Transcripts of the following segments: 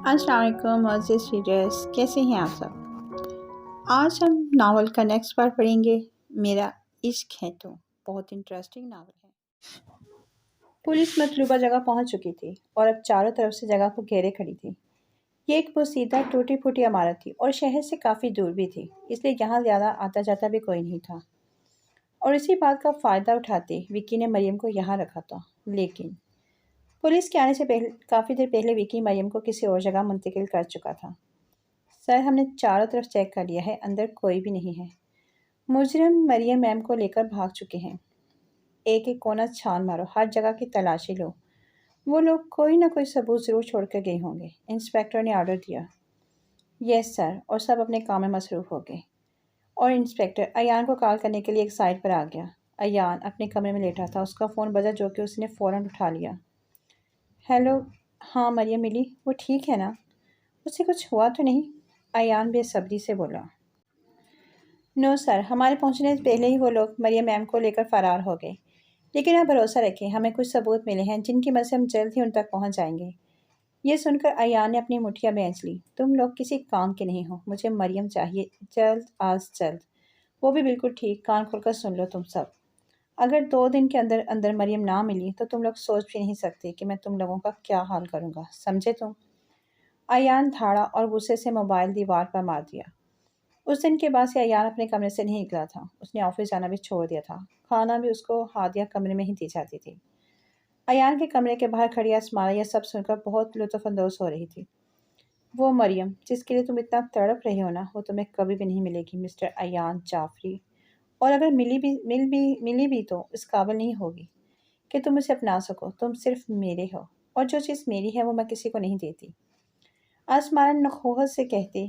अस्सलाम वालेकुम मोअज़्ज़िज़ रीडर्स, कैसे हैं आप सब। आज हम नावल का नेक्स्ट पार्ट पढ़ेंगे। मेरा इश्क है तो बहुत इंटरेस्टिंग नावल है। पुलिस मतलूबा जगह पहुंच चुकी थी और अब चारों तरफ से जगह को घेरे खड़ी थी। ये एक बोसीदा टूटी फूटी इमारत थी और शहर से काफ़ी दूर भी थी, इसलिए यहाँ ज़्यादा आता जाता भी कोई नहीं था। और इसी बात का फ़ायदा उठाते विक्की ने मरियम को यहाँ रखा था। लेकिन पुलिस के आने से पहले काफ़ी देर पहले विक्की मरियम को किसी और जगह मुंतकिल कर चुका था। सर, हमने चारों तरफ चेक कर लिया है, अंदर कोई भी नहीं है। मुजरिम मरियम मैम को लेकर भाग चुके हैं। एक एक कोना छान मारो, हर जगह की तलाशी लो। वो लोग कोई ना कोई सबूत ज़रूर छोड़ कर गए होंगे। इंस्पेक्टर ने ऑर्डर दिया। यस सर, और सब अपने काम में मसरूफ़ हो गए। और इंस्पेक्टर अयान को कॉल करने के लिए एक साइट पर आ गया। अयान अपने कमरे में लेटा था। उसका फ़ोन बजा, जो कि उसने फ़ौरन उठा लिया। हेलो। हाँ मरियम मिली, वो ठीक है ना? उससे कुछ हुआ तो नहीं? अयान बेसब्री से बोला। नो सर, हमारे पहुंचने से पहले ही वो लोग मरियम मैम को लेकर फ़रार हो गए। लेकिन आप भरोसा रखें, हमें कुछ सबूत मिले हैं जिनकी मदद से हम जल्द ही उन तक पहुंच जाएंगे। ये सुनकर अयान ने अपनी मुठिया बेंच ली। तुम लोग किसी काम के नहीं हो, मुझे मरियम चाहिए, जल्द आज जल्द। वो भी बिल्कुल ठीक। कान खोलकर सुन लो तुम सब। अगर 2 दिन के अंदर अंदर मरियम ना मिली तो तुम लोग सोच भी नहीं सकते कि मैं तुम लोगों का क्या हाल करूँगा, समझे तुम? अयान धाड़ा और गुस्से से मोबाइल दीवार पर मार दिया। उस दिन के बाद से अयान अपने कमरे से नहीं निकला था। उसने ऑफिस जाना भी छोड़ दिया था। खाना भी उसको हादिया कमरे में ही दी जाती थी। अयान के कमरे के बाहर खड़ी असमारा यह सब सुनकर बहुत लुत्फ़अंदोज़ हो रही थी। वो मरियम जिसके लिए तुम इतना तड़प रहे हो ना, वो तुम्हें कभी भी नहीं मिलेगी मिस्टर अयान जाफरी। और अगर मिली भी तो इस काबिल नहीं होगी कि तुम उसे अपना सको। तुम सिर्फ मेरे हो, और जो चीज़ मेरी है वो मैं किसी को नहीं देती। असमारा नखोहत से कहते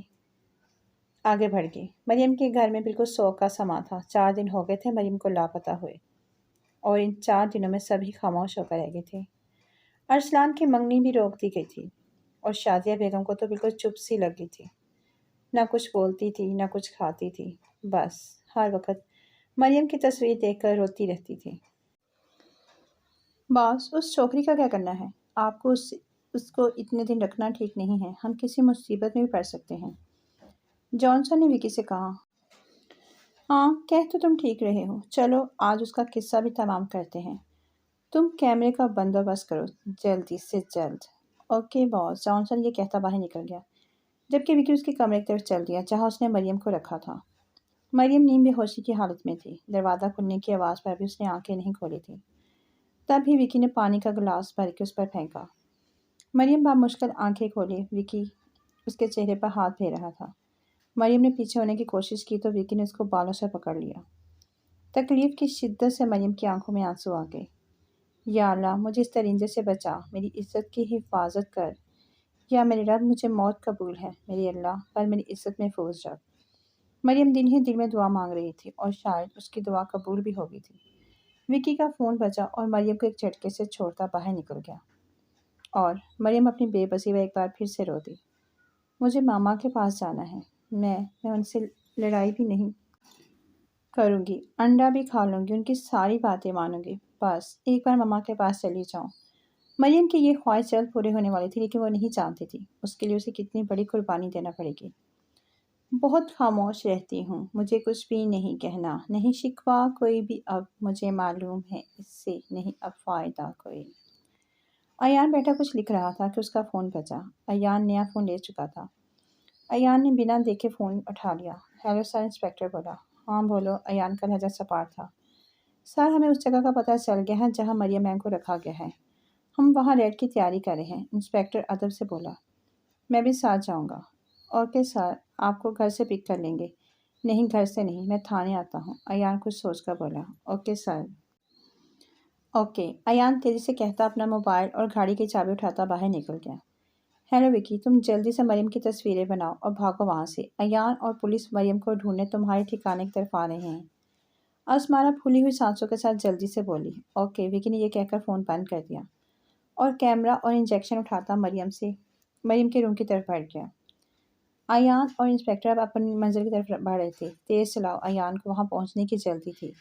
आगे बढ़ गई। मरियम के घर में बिल्कुल 100 का समा था। 4 दिन हो गए थे मरियम को लापता हुए, और इन 4 दिनों में सभी खामोश होकर रह गए थे। अरसलान की मंगनी भी रोक दी गई थी, और शादिया बेगम को तो बिल्कुल चुप सी लगी थी। ना कुछ बोलती थी, ना कुछ खाती थी। बस हर वक्त मरियम की तस्वीर देखकर रोती रहती थी। बॉस, उस छोकरी का क्या करना है? आपको उसको इतने दिन रखना ठीक नहीं है। हम किसी मुसीबत में भी पड़ सकते हैं। जॉनसन ने विकी से कहा। हाँ, कह तो तुम ठीक रहे हो। चलो आज उसका किस्सा भी तमाम करते हैं। तुम कैमरे का बंदोबस्त करो, जल्दी से जल्द। ओके बॉस, जॉनसन ये कहता बाहर निकल गया, जबकि विकी उसके कमरे की तरफ चल दिया जहाँ उसने मरियम को रखा था। मरियम नीम बेहोशी की हालत में थी। दरवाज़ा खुलने की आवाज़ पर भी उसने आंखें नहीं खोली थी। तभी विकी ने पानी का गिलास भर के उस पर फेंका। मरियम बामुश्किल आंखें खोली। विकी उसके चेहरे पर हाथ फेर रहा था। मरियम ने पीछे होने की कोशिश की तो विकी ने उसको बालों से पकड़ लिया। तकलीफ की शिद्दत से मरियम की आंखों में आंसू आ गए। या अल्लाह, मुझे इस दरिंदे से बचा, मेरी इज्जत की हिफाजत कर। या मेरे रब, मुझे मौत कबूल है, मेरे अल्लाह, पर मेरी इज्जत महफूज रख। मरियम दिन ही दिल में दुआ मांग रही थी, और शायद उसकी दुआ कबूल भी हो गई थी। विकी का फ़ोन बजा और मरियम को एक झटके से छोड़ता बाहर निकल गया। और मरियम अपनी बेबसी में एक बार फिर से रो दी। मुझे मामा के पास जाना है। मैं उनसे लड़ाई भी नहीं करूँगी, अंडा भी खा लूँगी, उनकी सारी बातें मानूँगी। बस एक बार मम्मा के पास चली जाऊँ। मरियम की ये ख्वाहिश जल्द पूरी होने वाली थी, लेकिन वो नहीं जानती थी उसके लिए उसे कितनी बड़ी कुर्बानी देना पड़ेगी। बहुत खामोश रहती हूँ, मुझे कुछ भी नहीं कहना, नहीं शिकवा कोई भी अब, मुझे मालूम है इससे नहीं अब फ़ायदा कोई। अयान बैठा कुछ लिख रहा था कि उसका फ़ोन बजा। अयान नया फ़ोन ले चुका था। अयान ने बिना देखे फ़ोन उठा लिया। हेलो सर, इंस्पेक्टर बोला। हाँ बोलो। अयान का लहजा सपाट था। सर, हमें उस जगह का पता चल गया है जहाँ मरियम मैम को रखा गया है। हम वहाँ रेड की तैयारी कर रहे हैं। इंस्पेक्टर अदब से बोला। मैं भी साथ जाऊँगा। ओके सर, आपको घर से पिक कर लेंगे। नहीं, घर से नहीं, मैं थाने आता हूँ। अयान कुछ सोच कर बोला। Okay sir. ओके। अयान तेज़ी से कहता अपना मोबाइल और गाड़ी की चाबी उठाता बाहर निकल गया। हेलो विकी, तुम जल्दी से मरियम की तस्वीरें बनाओ और भागो वहाँ से। अयान और पुलिस मरियम को ढूंढने तुम्हारे ठिकाने की तरफ आ रहे हैं। असमारा फूली हुई सांसों के साथ जल्दी से बोली। ओके, विकी ने यह कहकर फ़ोन बंद कर दिया और कैमरा और इंजेक्शन उठाता मरियम के रूम की तरफ बढ़ गया। अयान और इंस्पेक्टर अब अपनी मंजिल की तरफ बढ़ रहे थे। तेज़ चलाओ, अयान को वहाँ पहुँचने की जल्दी थी।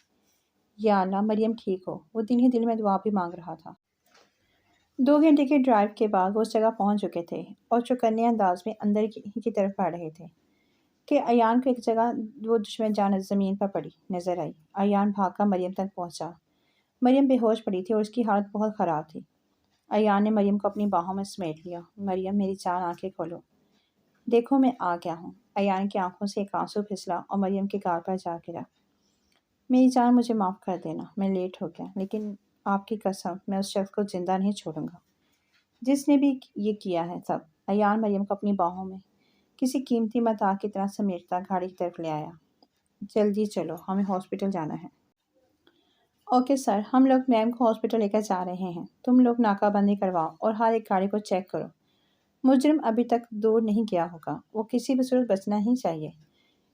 या अल्लाह, मरियम ठीक हो। वो दिन ही दिल में दुआ भी मांग रहा था। 2 گھنٹے کے ڈرائیو کے بعد وہ اس جگہ پہنچ چکے تھے اور چوکنے انداز میں اندر کی طرف بڑھ رہے تھے کہ ایان کو ایک جگہ وہ دشمن جان زمین پر پڑی نظر آئی۔ ایان بھاگ کر مریم تک پہنچا۔ مریم بے ہوش پڑی تھی اور اس کی حالت بہت خراب تھی۔ ایان نے مریم کو اپنی باہوں میں سمیٹ لیا۔ مریم میری جان آنکھیں کھولو، دیکھو میں آ گیا ہوں۔ ایان کی آنکھوں سے ایک آنسو پھسلا اور مریم کے گال پر جا گرا۔ میری جان مجھے معاف کر دینا، میں لیٹ ہو گیا، لیکن آپ کی قسم میں اس شخص کو زندہ نہیں چھوڑوں گا جس نے بھی یہ کیا ہے سب۔ ایان مریم کو اپنی باہوں میں کسی قیمتی متاع کی طرح سمیٹتا گاڑی کی طرف لے آیا۔ جلدی چلو، ہمیں ہاسپٹل جانا ہے۔ اوکے سر، ہم لوگ میم کو ہاسپٹل لے کر جا رہے ہیں۔ تم لوگ ناکہ بندی کرواؤ اور ہر ایک گاڑی کو چیک کرو۔ مجرم ابھی تک دور نہیں گیا ہوگا، وہ کسی بھی صورت بچنا ہی چاہیے۔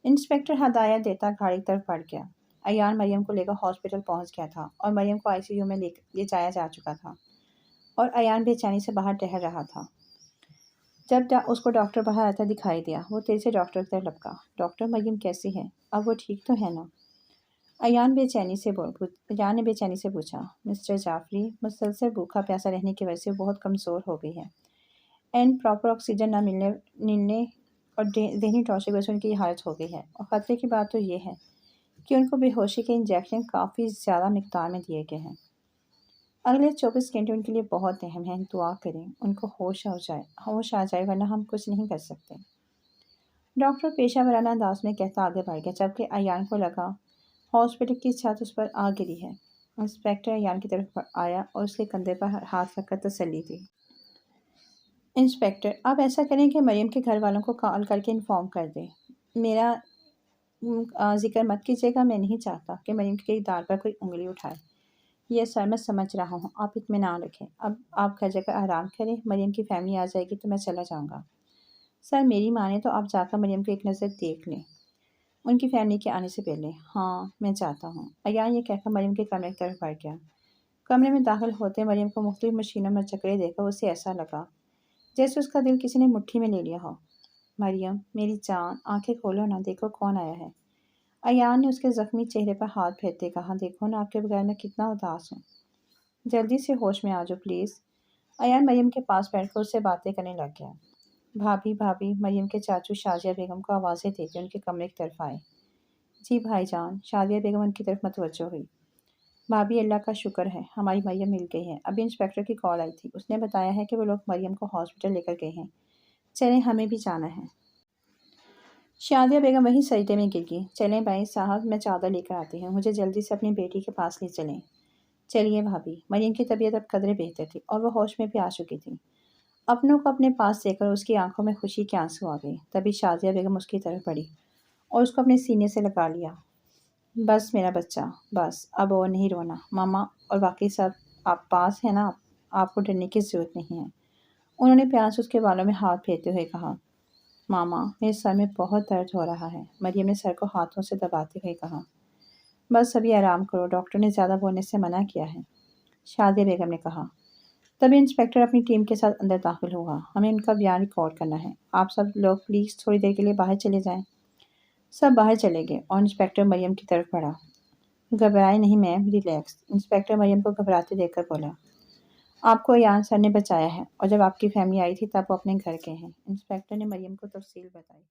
انسپکٹر ہدایت دیتا گاڑی کی طرف بڑھ گیا۔ ایان مریم کو لے کر ہاسپٹل پہنچ گیا تھا اور مریم کو آئی سی یو میں لے جایا جا چکا تھا اور ایان بے چینی سے باہر ٹہل رہا تھا۔ جب اس کو ڈاکٹر باہر آتا دکھائی دیا، وہ تیزی سے ڈاکٹر کی طرف لپکا۔ ڈاکٹر، مریم کیسی ہے؟ اب وہ ٹھیک تو ہے نا؟ ایان نے بے چینی سے پوچھا۔ مسٹر جعفری، مسلسل بھوکا پیاسا رہنے کی وجہ سے بہت کمزور ہو گئی ہے اینڈ پراپر آکسیجن نہ ملنے اور ذہنی ٹارچر کی وجہ سے ان کی حالت ہو گئی ہے، اور خطرے کی بات تو یہ ہے کہ ان کو بے ہوشی کے انجیکشن کافی زیادہ مقدار میں دیے گئے ہیں۔ اگلے 24 گھنٹے ان کے لیے بہت اہم ہیں، دعا کریں ان کو ہوش آ جائے ورنہ ہم کچھ نہیں کر سکتے۔ ڈاکٹر پیشہ ورانہ انداز میں کہتا آگے بڑھ گیا، جبکہ ایان کو لگا ہاسپٹل کی چھت اس پر آ گری ہے۔ انسپکٹر ایان کی طرف آیا اور اس کے کندھے پر ہاتھ رکھ کر تسلی دی۔ انسپکٹر، آپ ایسا کریں کہ مریم کے گھر والوں کو کال کر کے انفارم کر دیں۔ میرا ذکر مت کیجیے گا، میں نہیں چاہتا کہ مریم کے کردار پر کوئی انگلی اٹھائے۔ یس سر، میں سمجھ رہا ہوں، آپ اطمینان رکھیں۔ اب آپ گھر جا کر آرام کریں، مریم کی فیملی آ جائے گی تو میں چلا جاؤں گا۔ سر میری مانیں تو آپ جا کر مریم کو ایک نظر دیکھ لیں ان کی فیملی کے آنے سے پہلے۔ ہاں میں چاہتا ہوں۔ ایان یہ کہہ کر مریم کے کمرے کی طرف بڑھ گیا۔ کمرے میں داخل ہوتے مریم کو مختلف مشینوں میں چکرے دے کر اسے ایسا لگا جیسے اس کا دل کسی نے مٹھی میں لے لیا ہو۔ مریم میری جان، آنکھیں کھولو نا، دیکھو کون آیا ہے۔ ایان نے اس کے زخمی چہرے پر ہاتھ پھیرتے کہا، دیکھو نا آپ کے بغیر میں کتنا اداس ہوں، جلدی سے ہوش میں آ جاؤ پلیز۔ ایان مریم کے پاس بیٹھ کر اس سے باتیں کرنے لگ گیا۔ بھابھی، مریم کے چاچو شازیہ بیگم کو آوازیں دے کے ان کے کمرے کی طرف آئے۔ جی بھائی جان۔ شازیہ بیگم ان کی طرف متوجہ ہوئی۔ بھابھی اللہ کا شکر ہے، ہماری مریم مل گئی ہے۔ ابھی انسپکٹر کی کال آئی تھی، اس نے بتایا ہے کہ وہ لوگ مریم کو ہاسپٹل لے کر گئے ہیں، چلیں ہمیں بھی جانا ہے۔ شازیہ بیگم وہیں سجدے میں گر گئی۔ چلیں بھائی صاحب، میں چادر لے کر آتی ہوں، مجھے جلدی سے اپنی بیٹی کے پاس لے چلیں۔ چلیے بھابھی۔ مریم کی طبیعت اب قدرے بہتر تھی اور وہ ہوش میں بھی آ چکی تھی۔ اپنوں کو اپنے پاس دیکھ کر اس کی آنکھوں میں خوشی کے آنسو آ گئے۔ تبھی شازیہ بیگم اس کی طرف بڑھی اور اس کو اپنے سینے سے لگا لیا۔ بس میرا بچہ، بس اب اور نہیں رونا، ماما اور باقی سب آپ پاس ہیں نا، آپ کو ڈرنے کی ضرورت نہیں ہے۔ انہوں نے پیار سے اس کے بالوں میں ہاتھ پھیرتے ہوئے کہا۔ ماما میرے سر میں بہت درد ہو رہا ہے، مریم نے سر کو ہاتھوں سے دباتے ہوئے کہا۔ بس ابھی آرام کرو، ڈاکٹر نے زیادہ بولنے سے منع کیا ہے، شازیہ بیگم نے کہا۔ تبھی انسپکٹر اپنی ٹیم کے ساتھ اندر داخل ہوا۔ ہمیں ان کا بیان ریکارڈ کرنا ہے، آپ سب لوگ پلیز تھوڑی دیر کے لیے باہر چلے جائیں۔ سب باہر چلے گئے اور انسپکٹر مریم کی طرف بڑھا۔ گھبرائے نہیں میم، ریلیکس۔ انسپکٹر مریم کو گھبراتے دیکھ کر بولا۔ آپ کو ایان سر نے بچایا ہے اور جب آپ کی فیملی آئی تھی تب وہ اپنے گھر گئے ہیں۔ انسپکٹر نے مریم کو تفصیل بتائی۔